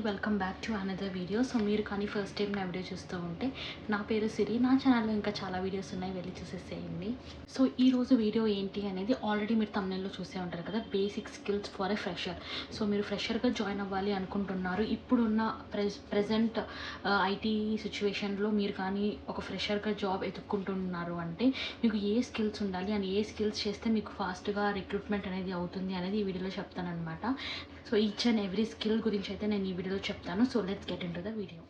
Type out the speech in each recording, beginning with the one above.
Welcome back to another video. So మీరు కానీ first time నా వీడియో చూస్తూ ఉంటే నా పేరు సిరి. నా ఛానల్లో ఇంకా చాలా వీడియోస్ ఉన్నాయి, వెళ్ళి చూసేసేయండి. సో ఈరోజు వీడియో ఏంటి అనేది ఆల్రెడీ మీరు తమ్నెల్లో చూసే ఉంటారు కదా, basic skills for a fresher. So మీరు ఫ్రెషర్గా జాయిన్ అవ్వాలి అనుకుంటున్నారు. ఇప్పుడున్న ప్రెజెంట్ ఐటీ సిచ్యువేషన్లో మీరు కానీ ఒక ఫ్రెషర్గా జాబ్ ఎత్తుక్కుంటున్నారు అంటే మీకు ఏ స్కిల్స్ ఉండాలి అండ్ ఏ స్కిల్స్ చేస్తే మీకు ఫాస్ట్గా రిక్రూట్మెంట్ అనేది అవుతుంది అనేది ఈ వీడియోలో చెప్తానమాట. So each and every skill గురించి అయితే నేను ఈ వీడియోలో చెప్తాను. So let's get in to the video.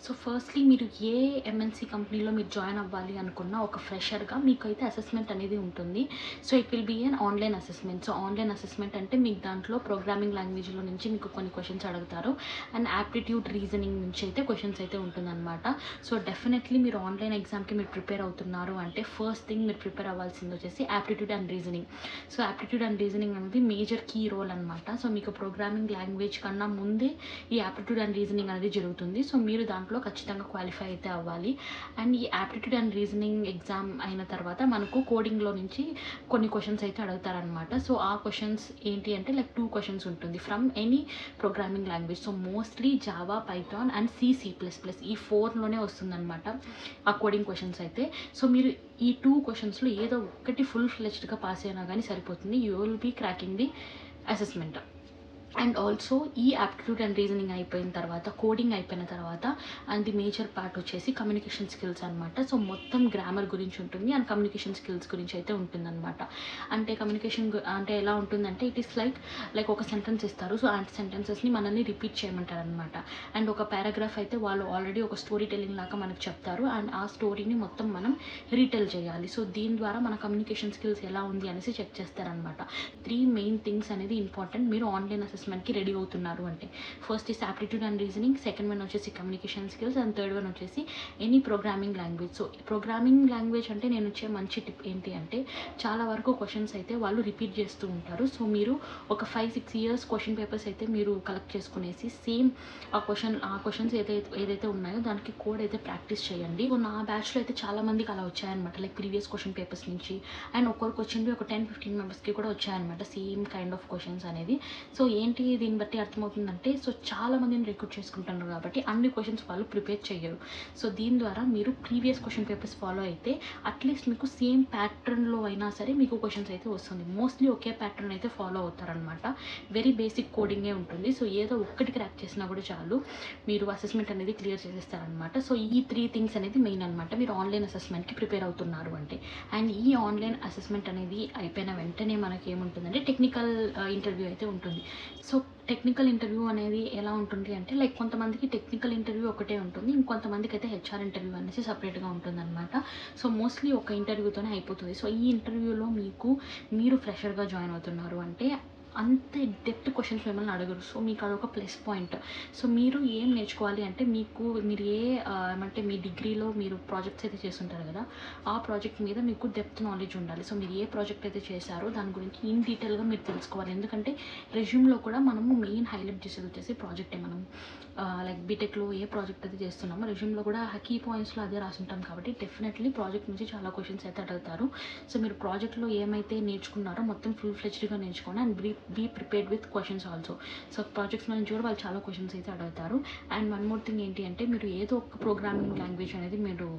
So firstly మీరు ఏ ఎంఎన్సీ కంపెనీలో మీరు జాయిన్ అవ్వాలి అనుకున్న ఒక ఫ్రెషర్గా మీకైతే అసెస్మెంట్ అనేది ఉంటుంది. So it will be an online assessment. So online assessment అంటే మీకు దాంట్లో ప్రోగ్రామింగ్ లాంగ్వేజ్లో నుంచి మీకు కొన్ని క్వశ్చన్స్ అడుగుతారు అండ్ యాప్టిట్యూడ్ రీజనింగ్ నుంచి అయితే క్వశ్చన్స్ అయితే ఉంటుందన్నమాట. సో డెఫినెట్లీ మీరు ఆన్లైన్ ఎగ్జామ్కి మీరు ప్రిపేర్ అవుతున్నారు అంటే ఫస్ట్ థింగ్ మీరు ప్రిపేర్ అవ్వాల్సింది వచ్చేసి aptitude and reasoning. So aptitude and reasoning అనేది మేజర్ కీ రోల్ అనమాట. సో మీకు ప్రోగ్రామింగ్ లాంగ్వేజ్ కన్నా ముందే ఈ యాప్టిట్యూడ్ అండ్ రీజనింగ్ అనేది జరుగుతుంది. సో మీరు దాంట్లో ఖచ్చితంగా క్వాలిఫై అయితే అవ్వాలి. అండ్ ఈ యాప్టిట్యూడ్ అండ్ రీజనింగ్ ఎగ్జామ్ అయిన తర్వాత మనకు కోడింగ్లో నుంచి కొన్ని క్వశ్చన్స్ అయితే అడుగుతారనమాట. సో ఆ క్వశ్చన్స్ ఏంటి అంటే లైక్ 2 క్వశ్చన్స్ ఉంటుంది from any programming language. So mostly Java, Python and సి++, ఈ 4లోనే వస్తుందన్నమాట ఆ కోడింగ్ క్వశ్చన్స్ అయితే. సో మీరు ఈ 2 క్వశ్చన్స్లో ఏదో ఒకటి ఫుల్ ఫ్లెజ్డ్గా పాస్ అయినా కానీ సరిపోతుంది. You will be cracking the assessment. And also ఈ యాప్టిట్యూడ్ అండ్ రీజనింగ్ అయిపోయిన తర్వాత, కోడింగ్ అయిపోయిన తర్వాత అండ్ ది మేజర్ పార్ట్ వచ్చేసి కమ్యూనికేషన్ స్కిల్స్ అనమాట. సో మొత్తం గ్రామర్ గురించి ఉంటుంది అండ్ కమ్యూనికేషన్ స్కిల్స్ గురించి అయితే ఉంటుందన్నమాట. అంటే కమ్యూనికేషన్ అంటే ఎలా ఉంటుందంటే ఇట్ ఈస్ లైక్ ఒక సెంటెన్స్ ఇస్తారు. సో ఆ సెంటెన్సెస్ని మనల్ని రిపీట్ చేయమంటారు అనమాట. అండ్ ఒక పారాగ్రాఫ్ అయితే వాళ్ళు ఆల్రెడీ ఒక స్టోరీ టెల్లింగ్ లాగా మనకు చెప్తారు అండ్ ఆ స్టోరీని మొత్తం మనం రీటెల్ చేయాలి. సో దీని ద్వారా మన కమ్యూనికేషన్ స్కిల్స్ ఎలా ఉంది అనేసి చెక్ చేస్తారనమాట. 3 మెయిన్ థింగ్స్ అనేది ఇంపార్టెంట్ మీరు ఆన్లైన్ అసెస్మెంట్కి రెడీ అవుతున్నారు అంటే. First is aptitude and reasoning, second one వచ్చేసి communication skills and third one వచ్చేసి any programming language. So programming language అంటే నేను వచ్చే మంచి టిప్ ఏంటి అంటే చాలా వరకు క్వశ్చన్స్ అయితే వాళ్ళు రిపీట్ చేస్తూ ఉంటారు. సో మీరు ఒక 5-6 ఇయర్స్ క్వశ్చన్ పేపర్స్ అయితే మీరు కలెక్ట్ చేసుకునేసి సేమ్ ఆ క్వశ్చన్స్ ఏదైతే ఉన్నాయో దానికి కోడ్ అయితే ప్రాక్టీస్ చేయండి. సో నా బ్యాచ్లో అయితే చాలా మందికి అలా వచ్చాయన్నమాట, లైక్ ప్రీవియస్ క్వశ్చన్ పేపర్స్ నుంచి. అండ్ ఒక్కొక్క క్వశ్చన్వి ఒక 10-15 మెంబర్స్కి కూడా వచ్చాయన్నమాట సేమ్ కైండ్ ఆఫ్ క్వశ్చన్స్ అనేది. సో ఏంటి దీన్ని బట్టి అర్థమవుతుందంటే సో చాలా మందిని రిక్రూట్ చేసుకుంటున్నారు కాబట్టి అన్ని క్వశ్చన్స్ వాళ్ళు ప్రిపేర్ చేయరు. సో దీని ద్వారా మీరు ప్రీవియస్ క్వశ్చన్ పేపర్స్ ఫాలో అయితే అట్లీస్ట్ మీకు సేమ్ ప్యాటర్న్లో అయినా సరే మీకు క్వశ్చన్స్ అయితే వస్తుంది. మోస్ట్లీ ఒకే ప్యాటర్న్ అయితే ఫాలో అవుతారనమాట. వెరీ బేసిక్ కోడింగే ఉంటుంది. సో ఏదో ఒక్కటి క్రాక్ చేసినా కూడా చాలు, మీరు అసెస్మెంట్ అనేది క్లియర్ చేసేస్తారనమాట. సో ఈ 3 థింగ్స్ అనేది మెయిన్ అనమాట మీరు ఆన్లైన్ అసెస్మెంట్కి ప్రిపేర్ అవుతున్నారు అంటే. అండ్ ఈ ఆన్లైన్ అసెస్మెంట్ అనేది అయిపోయిన వెంటనే మనకి ఏముంటుందంటే టెక్నికల్ ఇంటర్వ్యూ అయితే ఉంటుంది. సో టెక్నికల్ ఇంటర్వ్యూ అనేది ఎలా ఉంటుంది అంటే లైక్ కొంతమందికి టెక్నికల్ ఇంటర్వ్యూ ఒకటే ఉంటుంది, ఇంకొంతమందికి అయితే హెచ్ఆర్ ఇంటర్వ్యూ అనేసి సపరేట్గా ఉంటుందన్నమాట. సో మోస్ట్లీ ఒక ఇంటర్వ్యూతోనే అయిపోతుంది. సో ఈ ఇంటర్వ్యూలో మీరు ఫ్రెషర్గా జాయిన్ అవుతున్నారు అంటే అంత డెప్త్ క్వశ్చన్స్ మిమ్మల్ని అడగరు. సో మీకు అదొక ప్లస్ పాయింట్. సో మీరు ఏం నేర్చుకోవాలి అంటే మీరు ఏమంటే మీ డిగ్రీలో మీరు ప్రాజెక్ట్స్ అయితే చేస్తుంటారు కదా, ఆ ప్రాజెక్ట్ మీద మీకు డెప్త్ నాలెడ్జ్ ఉండాలి. సో మీరు ఏ ప్రాజెక్ట్ అయితే చేశారో దాని గురించి ఇన్ డీటెయిల్గా మీరు తెలుసుకోవాలి. ఎందుకంటే రెజ్యూమ్లో కూడా మనము మెయిన్ హైలైట్ చేసేది వచ్చేసి ప్రాజెక్టే. మనం లైక్ బీటెక్లో ఏ ప్రాజెక్ట్ అయితే చేస్తున్నామో రెజ్యూమ్లో కూడా కీ పాయింట్స్లో అదే రాసుంటాం కాబట్టి డెఫినెట్లీ ప్రాజెక్ట్ నుంచి చాలా క్వశ్చన్స్ అయితే అడుగుతారు. సో మీరు ప్రాజెక్ట్లో ఏమైతే నేర్చుకున్నారో మొత్తం ఫుల్ ఫ్లెజ్డ్గా నేర్చుకోండి and be prepared with questions also. So projects నుంచి కూడా వాళ్ళు చాలా క్వశ్చన్స్ అయితే అడుగుతారు. అండ్ వన్ మోర్ థింగ్ ఏంటి అంటే మీరు ఏదో ఒక ప్రోగ్రామింగ్ లాంగ్వేజ్ అనేది మీరు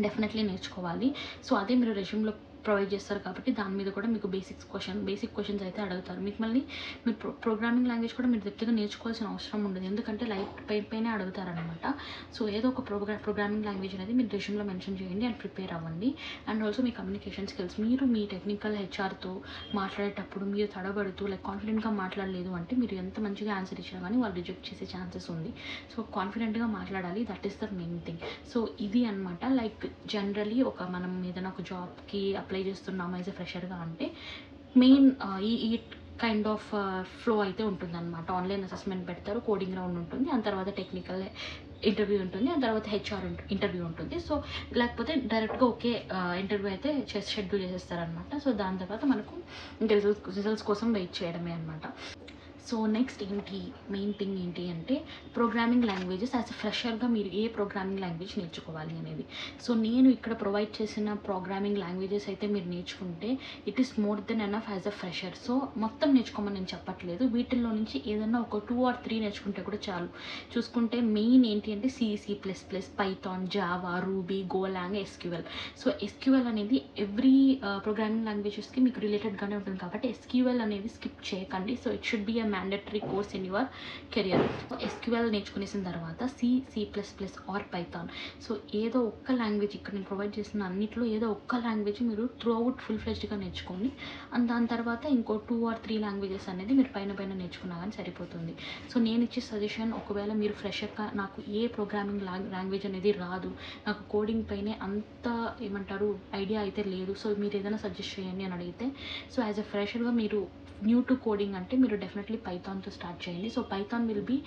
డెఫినెట్లీ నేర్చుకోవాలి. సో అదే మీరు రెజ్యూమ్లో ప్రొవైడ్ చేస్తారు కాబట్టి దాని మీద కూడా మీకు బేసిక్ క్వశ్చన్స్ అయితే అడుగుతారు. మీరు ప్రోగ్రామింగ్ లాంగ్వేజ్ కూడా మీరు డెప్త్గా నేర్చుకోవాల్సిన అవసరం ఉండదు, ఎందుకంటే లైట్ పైన అడుగుతారనమాట. సో ఏదో ఒక ప్రోగ్రామింగ్ లాంగ్వేజ్ అనేది మీరు రెజ్యూమ్లో మెన్షన్ చేయండి అండ్ ప్రిపేర్ అవ్వండి. And also me communication skills, మీరు మీ టెక్నికల్ హెచ్ఆర్తో మాట్లాడేటప్పుడు మీరు తడబడుతూ లైక్ కాన్ఫిడెంట్గా మాట్లాడలేదు అంటే మీరు ఎంత మంచిగా ఆన్సర్ ఇచ్చినా కానీ వాళ్ళు రిజెక్ట్ చేసే ఛాన్సెస్ ఉంది. సో కాన్ఫిడెంట్గా మాట్లాడాలి, that is the main thing. So ఇది అనమాట. లైక్ జనరలీ మనం ఏదైనా ఒక జాబ్కి అప్లై చేస్తున్నాము యాజ్ ఎ ఫ్రెషర్గా అంటే మెయిన్ ఈ కైండ్ ఆఫ్ ఫ్లో అయితే ఉంటుందన్నమాట. ఆన్లైన్ అసెస్మెంట్ పెడతారు, కోడింగ్ రౌండ్ ఉంటుంది, ఆ తర్వాత టెక్నికల్ ఇంటర్వ్యూ ఉంటుంది, ఆ తర్వాత హెచ్ఆర్ ఇంటర్వ్యూ ఉంటుంది. సో లేకపోతే డైరెక్ట్గా ఒకే ఇంటర్వ్యూ అయితే షెడ్యూల్ చేసేస్తారనమాట. సో దాని తర్వాత మనకు ఇంకా రిజల్ట్స్ కోసం వెయిట్ చేయడమే అనమాట. సో నెక్స్ట్ ఏంటి, మెయిన్ థింగ్ ఏంటి అంటే ప్రోగ్రామింగ్ లాంగ్వేజెస్. యాజ్ ఎ ఫ్రెషర్గా మీరు ఏ ప్రోగ్రామింగ్ లాంగ్వేజ్ నేర్చుకోవాలి అనేది. సో నేను ఇక్కడ ప్రొవైడ్ చేసిన ప్రోగ్రామింగ్ లాంగ్వేజెస్ అయితే మీరు నేర్చుకుంటే it is more than enough as a fresher. So మొత్తం నేర్చుకోమని నేను చెప్పట్లేదు, వీటిల్లో నుంచి ఏదన్నా ఒక 2 or 3 నేర్చుకుంటే కూడా చాలు. చూసుకుంటే మెయిన్ ఏంటి అంటే C++, Python, Java, Ruby, Golang, SQL. So SQL అనేది ఎవ్రీ ప్రోగ్రామింగ్ లాంగ్వేజెస్కి మీకు రిలేటెడ్గానే ఉంటుంది కాబట్టి ఎస్క్యూఎల్ అనేది స్కిప్ చేయకండి. So it should be a mandatory course in your career. SQL నేర్చుకునేసిన తర్వాత C++ ఆర్ పైథాన్. సో ఏదో ఒక్క లాంగ్వేజ్, ఇక్కడ నేను ప్రొవైడ్ చేసిన అన్నిట్లో ఏదో ఒక్క లాంగ్వేజ్ మీరు త్రూ అవుట్ ఫుల్ ఫ్లెజ్డ్గా నేర్చుకోండి. అండ్ దాని తర్వాత ఇంకో 2 or 3 లాంగ్వేజెస్ అనేది మీరు పైన నేర్చుకున్నా కానీ సరిపోతుంది. సో నేను ఇచ్చే సజెషన్, ఒకవేళ మీరు ఫ్రెషర్గా నాకు ఏ ప్రోగ్రామింగ్ లాంగ్వేజ్ అనేది రాదు, నాకు కోడింగ్ పైనే అంత ఏమంటారు ఐడియా అయితే లేదు, సో మీరు ఏదైనా సజెస్ట్ చేయండి అని అడిగితే, సో యాజ్ ఎ ఫ్రెషర్గా మీరు న్యూ టు కోడింగ్ అంటే మీరు డెఫినెట్లీ పైథాన్తో స్టార్ట్ చేయండి. So Python will be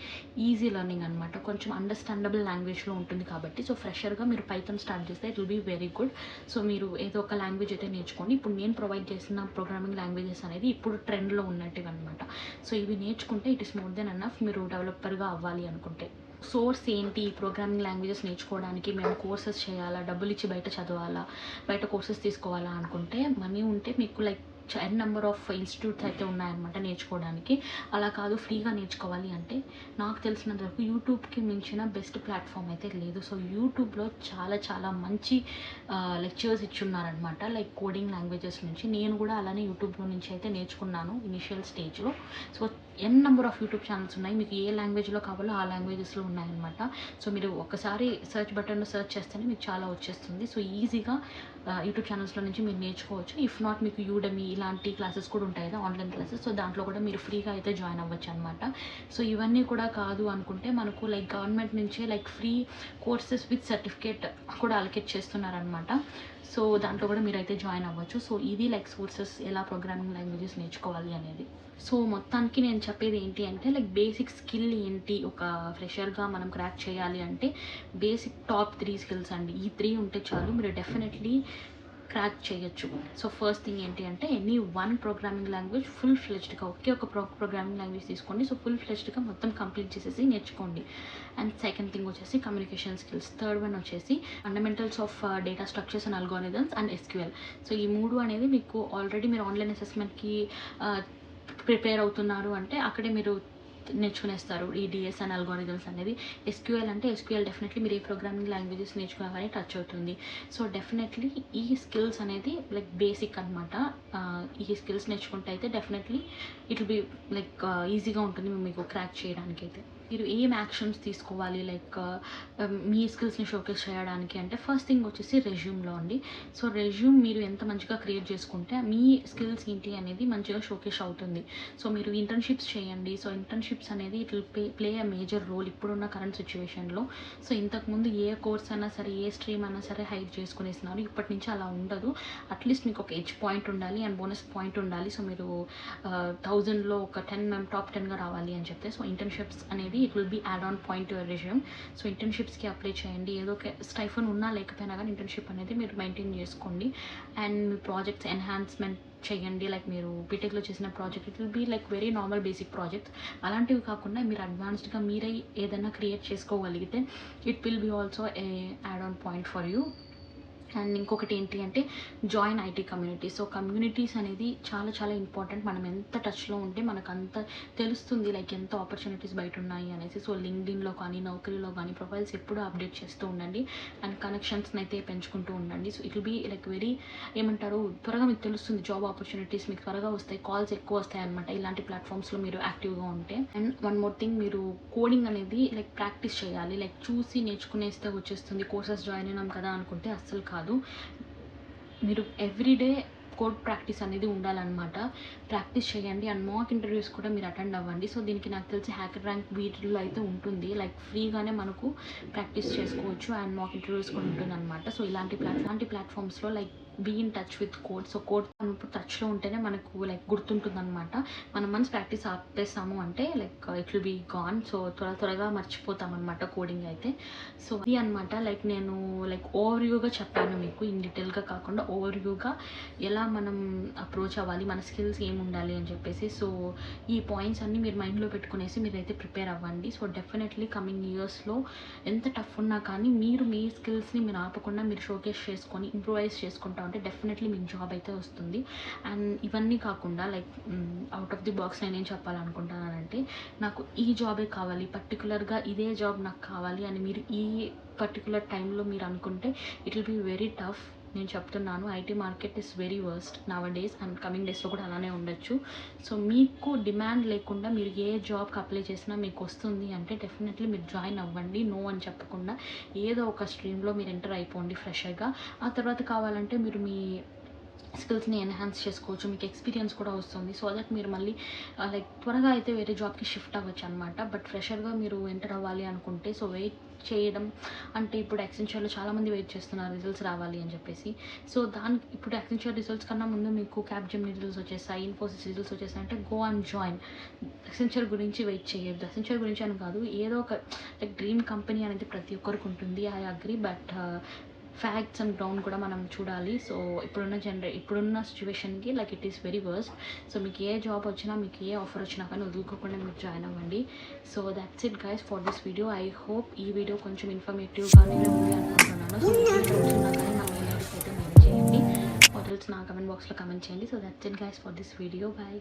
easy learning అనమాట, కొంచెం అండర్స్టాండబుల్ లాంగ్వేజ్లో ఉంటుంది కాబట్టి. సో ఫ్రెషర్గా మీరు పైథాన్ స్టార్ట్ చేస్తే it will be very good. So మీరు ఏదో ఒక లాంగ్వేజ్ అయితే నేర్చుకోండి. ఇప్పుడు నేను ప్రొవైడ్ చేసిన ప్రోగ్రామింగ్ లాంగ్వేజెస్ అనేది ఇప్పుడు ట్రెండ్లో ఉన్నట్టుగా అనమాట. సో ఇవి నేర్చుకుంటే it is more than enough మీరు డెవలపర్గా అవ్వాలి అనుకుంటే. సోర్స్ ఏంటి, ఈ ప్రోగ్రామింగ్ లాంగ్వేజెస్ నేర్చుకోవడానికి మేము కోర్సెస్ చేయాలా, డబ్బులు ఇచ్చి బయట చదవాలా, బయట కోర్సెస్ తీసుకోవాలా అనుకుంటే, మనీ ఉంటే మీకు like an number of institutes అయితే ఉన్నాయన్నమాట నేర్చుకోవడానికి. అలా కాదు ఫ్రీగా నేర్చుకోవాలి అంటే నాకు తెలిసినంత వరకు యూట్యూబ్కి మించిన బెస్ట్ ప్లాట్ఫామ్ అయితే లేదు. సో యూట్యూబ్లో చాలా చాలా మంచి లెక్చర్స్ ఇచ్చున్నారనమాట, లైక్ కోడింగ్ లాంగ్వేజెస్ నుంచి. నేను కూడా అలానే యూట్యూబ్లో నుంచి అయితే నేర్చుకున్నాను ఇనిషియల్ స్టేజ్లో. So n number of YouTube channels ఉన్నాయి, మీకు ఏ లాంగ్వేజ్లో కావాలో ఆ లాంగ్వేజెస్లో ఉన్నాయన్నమాట. సో మీరు ఒకసారి సెర్చ్ బటన్లో సెర్చ్ చేస్తేనే మీకు చాలా వచ్చేస్తుంది. సో ఈజీగా యూట్యూబ్ ఛానల్స్లో నుంచి మీరు నేర్చుకోవచ్చు. ఇఫ్ నాట్ మీకు యూడమీ ఇలాంటి క్లాసెస్ కూడా ఉంటాయి కదా, ఆన్లైన్ క్లాసెస్. సో దాంట్లో కూడా మీరు ఫ్రీగా అయితే జాయిన్ అవ్వచ్చు అనమాట. సో ఇవన్నీ కూడా కాదు అనుకుంటే మనకు లైక్ గవర్నమెంట్ నుంచే like free courses with certificate కూడా అలొకేట్ చేస్తున్నారనమాట. సో దాంట్లో కూడా మీరైతే జాయిన్ అవ్వచ్చు. సో ఇది లైక్ సోర్సెస్ ఎలా ప్రోగ్రామింగ్ లాంగ్వేజెస్ నేర్చుకోవాలి అనేది. సో మొత్తానికి నేను చెప్పేది ఏంటి అంటే లైక్ బేసిక్ స్కిల్ ఏంటి, ఒక ఫ్రెషర్గా మనం క్రాక్ చేయాలి అంటే బేసిక్ టాప్ 3 స్కిల్స్ అండి. ఈ 3 ఉంటే చాలు, మీరు డెఫినెట్లీ క్రాక్ చేయొచ్చు. సో ఫస్ట్ థింగ్ ఏంటి అంటే any one programming language full ఫ్లెజ్డ్గా, ఒకే ఒక ప్రోగ్రామింగ్ లాంగ్వేజ్ తీసుకోండి. సో ఫుల్ ఫ్లెజ్డ్గా మొత్తం కంప్లీట్ చేసేసి నేర్చుకోండి. అండ్ సెకండ్ థింగ్ వచ్చేసి కమ్యూనికేషన్ స్కిల్స్. థర్డ్ వన్ వచ్చేసి fundamentals of data structures and algorithms and SQL. So ఈ 3 అనేది మీకు ఆల్రెడీ మీరు ఆన్లైన్ అసెస్మెంట్కి ప్రిపేర్ అవుతున్నారు అంటే అక్కడే మీరు నేర్చుకునేస్తారు ఈ డిఎస్ అండ్ అల్గోరిథమ్స్ అనేది. ఎస్క్యూఎల్ అంటే ఎస్క్యూఎల్ డెఫినెట్లీ మీరు ఏ ప్రోగ్రామింగ్ లాంగ్వేజెస్ నేర్చుకున్నా కానీ టచ్ అవుతుంది. సో డెఫినెట్లీ ఈ స్కిల్స్ అనేది లైక్ బేసిక్ అనమాట. ఈ స్కిల్స్ నేర్చుకుంటే అయితే definitely it will be like ఈజీగా ఉంటుంది మీకు క్రాక్ చేయడానికి. అయితే మీరు ఏం యాక్షన్స్ తీసుకోవాలి లైక్ మీ స్కిల్స్ని షోకేస్ చేయడానికి అంటే ఫస్ట్ థింగ్ వచ్చేసి రెజ్యూమ్లో అండి. సో రెజ్యూమ్ మీరు ఎంత మంచిగా క్రియేట్ చేసుకుంటే మీ స్కిల్స్ ఏంటి అనేది మంచిగా షోకేస్ అవుతుంది. సో మీరు ఇంటర్న్షిప్స్ చేయండి. సో ఇంటర్న్షిప్స్ అనేది it will play a major role ఇప్పుడున్న కరెంట్ సిచ్యువేషన్లో. సో ఇంతకుముందు ఏ కోర్స్ అయినా సరే, ఏ స్ట్రీమ్ అయినా సరే హైడ్ చేసుకునేస్తున్నారు. ఇప్పటి నుంచి అలా ఉండదు. అట్లీస్ట్ మీకు ఒక ఎడ్జ్ పాయింట్ ఉండాలి అండ్ బోనస్ పాయింట్ ఉండాలి. సో మీరు 1000లో ఒక 10 మేము టాప్ 10గా రావాలి అని చెప్తే, సో ఇంటర్న్షిప్స్ అనేది it will be add on point your resume. So ఇంటర్న్షిప్స్కి అప్లై చేయండి. ఏదో ఒక స్టైఫన్ ఉన్నా లేకపోయినా కానీ ఇంటర్న్షిప్ అనేది మీరు మెయింటైన్ చేసుకోండి. అండ్ మీ ప్రాజెక్ట్స్ ఎన్హాన్స్మెంట్ చేయండి. లైక్ మీరు బీటెక్లో చేసిన project it will be like very normal basic projects. అలాంటివి కాకుండా మీరు అడ్వాన్స్డ్గా మీరే ఏదైనా క్రియేట్ చేసుకోగలిగితే it will be also a add on point for you. And ఇంకొకటి ఏంటి అంటే join IT community. So communities అనేది చాలా చాలా ఇంపార్టెంట్. మనం ఎంత టచ్లో ఉంటే మనకు అంత తెలుస్తుంది లైక్ ఎంత ఆపర్చునిటీస్ బయట ఉన్నాయి అనేసి. సో లింక్డ్ఇన్లో కానీ, నౌకరీలో కానీ ప్రొఫైల్స్ ఎప్పుడూ అప్డేట్ చేస్తూ ఉండండి అండ్ కనెక్షన్స్ని అయితే పెంచుకుంటూ ఉండండి. So it will be like very ఏమంటారు, త్వరగా మీకు తెలుస్తుంది జాబ్ ఆపర్చునిటీస్ మీకు త్వరగా వస్తాయి, కాల్స్ ఎక్కువ వస్తాయి అనమాట ఇలాంటి ప్లాట్ఫామ్స్లో మీరు యాక్టివ్గా ఉంటే. అండ్ వన్ మోర్ థింగ్, మీరు కోడింగ్ అనేది లైక్ ప్రాక్టీస్ చేయాలి. లైక్ చూసి నేర్చుకునేస్తే వచ్చేస్తుంది, కోర్సెస్ జాయిన్ అయినాం కదా అనుకుంటే అస్సలు కాదు. మీరు ఎవ్రీడే కోడ్ ప్రాక్టీస్ అనేది ఉండాలన్నమాట. ప్రాక్టీస్ చేయండి అండ్ మాక్ ఇంటర్వ్యూస్ కూడా మీరు అటెండ్ అవ్వండి. సో దీనికి నాకు తెలిసి హ్యాకర్ ర్యాంక్ వీటిల్లో అయితే ఉంటుంది, లైక్ ఫ్రీగానే మనకు ప్రాక్టీస్ చేసుకోవచ్చు అండ్ మాక్ ఇంటర్వ్యూస్ కూడా ఉంటుంది అనమాట. సో ఇలాంటి ప్లాట్ఫామ్స్లో like be in touch with code. So code టచ్లో ఉంటేనే మనకు లైక్ గుర్తుంటుంది అనమాట. మనం మనసు ప్రాక్టీస్ ఆపేస్తాము అంటే like it will be gone. So త్వరగా మర్చిపోతాం అనమాట కోడింగ్ అయితే. సో ఇది అనమాట లైక్ నేను లైక్ ఓవర్వ్యూగా చెప్పాను మీకు, ఇన్ డీటెయిల్గా కాకుండా ఓవర్వ్యూగా ఎలా ఎలా మనం అప్రోచ్ అవ్వాలి, మన స్కిల్స్ ఏమి ఉండాలి అని చెప్పేసి. సో ఈ పాయింట్స్ అన్నీ మీరు మైండ్లో పెట్టుకునేసి మీరైతే ప్రిపేర్ అవ్వండి. సో డెఫినెట్లీ కమింగ్ ఇయర్స్లో ఎంత టఫ్ ఉన్నా కానీ మీరు మీ స్కిల్స్ని మీరు ఆపకుండా మీరు షోకేస్ చేసుకొని ఇంప్రూవైజ్ చేసుకుంటా ఉంటే డెఫినెట్లీ మీకు జాబ్ అయితే వస్తుంది. అండ్ ఇవన్నీ కాకుండా like out of the box నేనేం చెప్పాలనుకుంటున్నానంటే, నాకు ఈ జాబే కావాలి, పర్టికులర్గా ఇదే జాబ్ నాకు కావాలి అని మీరు ఈ పర్టికులర్ టైంలో మీరు అనుకుంటే it will be very tough. నేను చెప్తున్నాను, IT market is very worst now days and coming డేస్లో కూడా అలానే ఉండొచ్చు. సో మీకు డిమాండ్ లేకుండా మీరు ఏ జాబ్కి అప్లై చేసినా మీకు వస్తుంది అంటే డెఫినెట్లీ మీరు జాయిన్ అవ్వండి. నో అని చెప్పకుండా ఏదో ఒక స్ట్రీమ్లో మీరు ఎంటర్ అయిపోండి ఫ్రెషర్గా. ఆ తర్వాత కావాలంటే మీరు మీ స్కిల్స్ని ఎన్హాన్స్ చేసుకోవచ్చు, మీకు ఎక్స్పీరియన్స్ కూడా వస్తుంది. సో దట్ మీరు మళ్ళీ లైక్ త్వరగా అయితే వేరే జాబ్కి షిఫ్ట్ అవ్వచ్చు అనమాట. బట్ ఫ్రెషర్గా మీరు ఎంటర్ అవ్వాలి అనుకుంటే సో వెయిట్ చేయడం అంటే ఇప్పుడు యాక్సెంచర్లో చాలామంది వెయిట్ చేస్తున్నారు రిజల్ట్స్ రావాలి అని చెప్పేసి. సో దానికి ఇప్పుడు యాక్సెంచర్ రిజల్ట్స్ కన్నా ముందు మీకు క్యాప్జెమినీ రిజల్ట్స్ వచ్చేస్తాయి, ఇన్ఫోసిస్ రిజల్ట్స్ వచ్చేస్తాయి అంటే గో అండ్ జాయిన్. యాక్సెంచర్ గురించి వెయిట్ చేయొద్దు. యాక్సెంచర్ గురించి అని కాదు, ఏదో ఒక లైక్ డ్రీమ్ కంపెనీ అనేది ప్రతి ఒక్కరికి ఉంటుంది, I agree. But facts and ground కూడా మనం చూడాలి. సో ఇప్పుడున్న సిచ్యువేషన్కి like it is very worst. So మీకు ఏ జాబ్ వచ్చినా, మీకు ఏ ఆఫర్ వచ్చినా కానీ వదులుకోకుండా మీరు జాయిన్ అవ్వండి. So that's it guys for this video. I hope ఈ వీడియో కొంచెం ఇన్ఫర్మేటివ్గానే ఉంది అనుకుంటున్నాను. సో వచ్చినా కానీ నా మెయిల్ ఐడీకి అయితే మెయిల్ చేయండి, హోటల్స్ నా కమెంట్ బాక్స్లో కమెంట్ చేయండి. So that's it guys for this video. Bye.